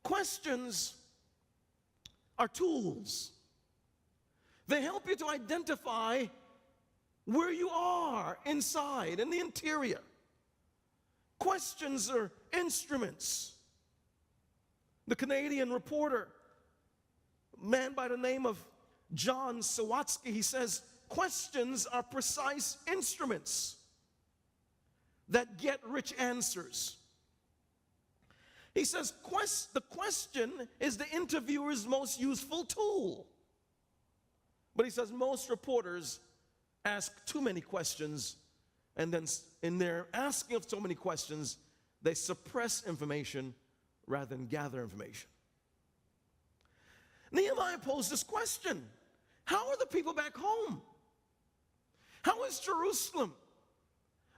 Questions are tools. They help you to identify where you are inside, in the interior. Questions are instruments. The Canadian reporter, a man by the name of John Sawatsky, he says, questions are precise instruments that get rich answers. He says, the question is the interviewer's most useful tool. But he says most reporters ask too many questions, and then in their asking of so many questions, they suppress information rather than gather information. Nehemiah posed this question: how are the people back home? How is Jerusalem?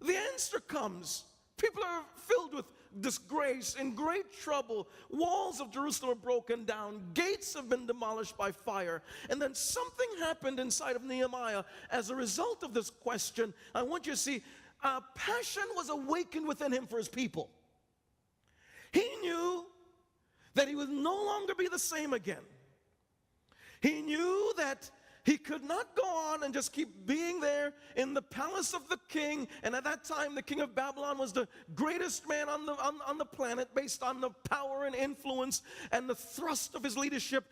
The answer comes. People are filled with disgrace, in great trouble. Walls of Jerusalem are broken down. Gates have been demolished by fire. And then something happened inside of Nehemiah as a result of this question. I want you to see, passion was awakened within him for his people. He knew that he would no longer be the same again. He knew that he could not go on and just keep being there in the palace of the king. And at that time, the king of Babylon was the greatest man on the planet based on the power and influence and the thrust of his leadership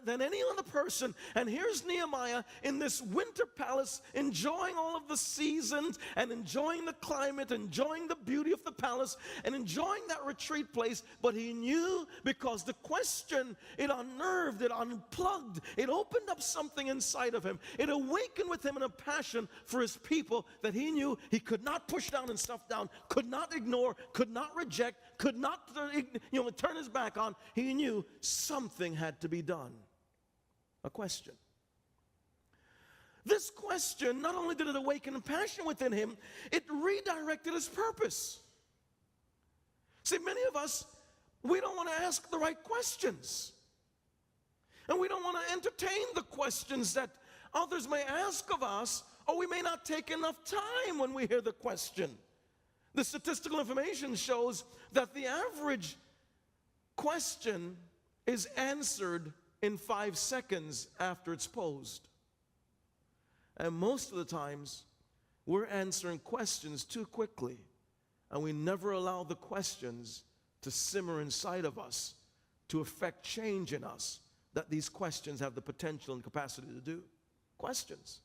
than any other person. And here's Nehemiah in this winter palace, enjoying all of the seasons and enjoying the climate, enjoying the beauty of the palace and enjoying that retreat place. But he knew, because the question, it unnerved, it unplugged, it opened up something inside of him. It awakened with him a passion for his people that he knew he could not push down and stuff down, could not ignore, could not reject, could not turn his back on. He knew something had to be done. A question. This question, not only did it awaken a passion within him, it redirected his purpose. See, many of us, we don't want to ask the right questions. And we don't want to entertain the questions that others may ask of us, or we may not take enough time when we hear the question. The statistical information shows that the average question is answered in 5 seconds after it's posed. And most of the times, we're answering questions too quickly, and we never allow the questions to simmer inside of us, to affect change in us that these questions have the potential and capacity to do. Questions.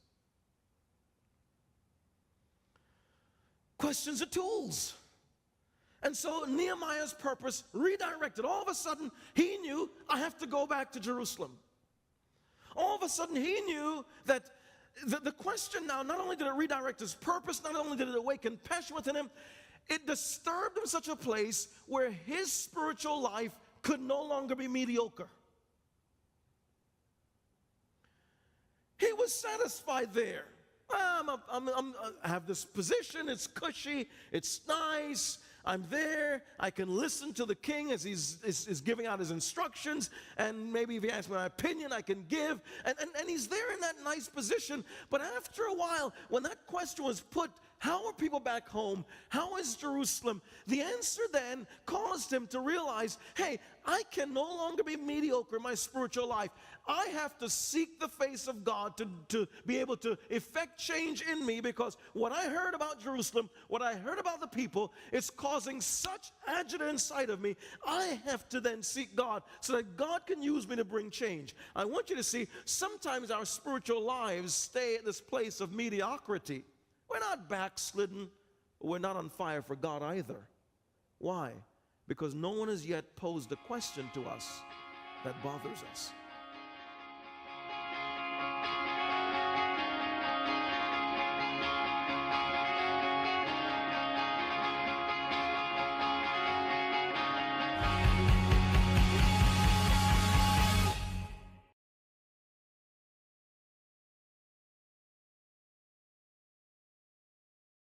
Questions are tools. And so Nehemiah's purpose redirected. All of a sudden, he knew, I have to go back to Jerusalem. All of a sudden, he knew that the question now, not only did it redirect his purpose, not only did it awaken passion within him, it disturbed him in such a place where his spiritual life could no longer be mediocre. He was satisfied there. I have this position, it's cushy, it's nice, I'm there, I can listen to the king as he's giving out his instructions, and maybe if he asks my opinion, I can give, and he's there in that nice position. But after a while, when that question was put, how are people back home? How is Jerusalem? The answer then caused him to realize, hey, I can no longer be mediocre in my spiritual life. I have to seek the face of God to be able to effect change in me, because what I heard about Jerusalem, what I heard about the people, is causing such agita inside of me. I have to then seek God so that God can use me to bring change. I want you to see, sometimes our spiritual lives stay at this place of mediocrity. We're not backslidden. We're not on fire for God either. Why? Because no one has yet posed a question to us that bothers us.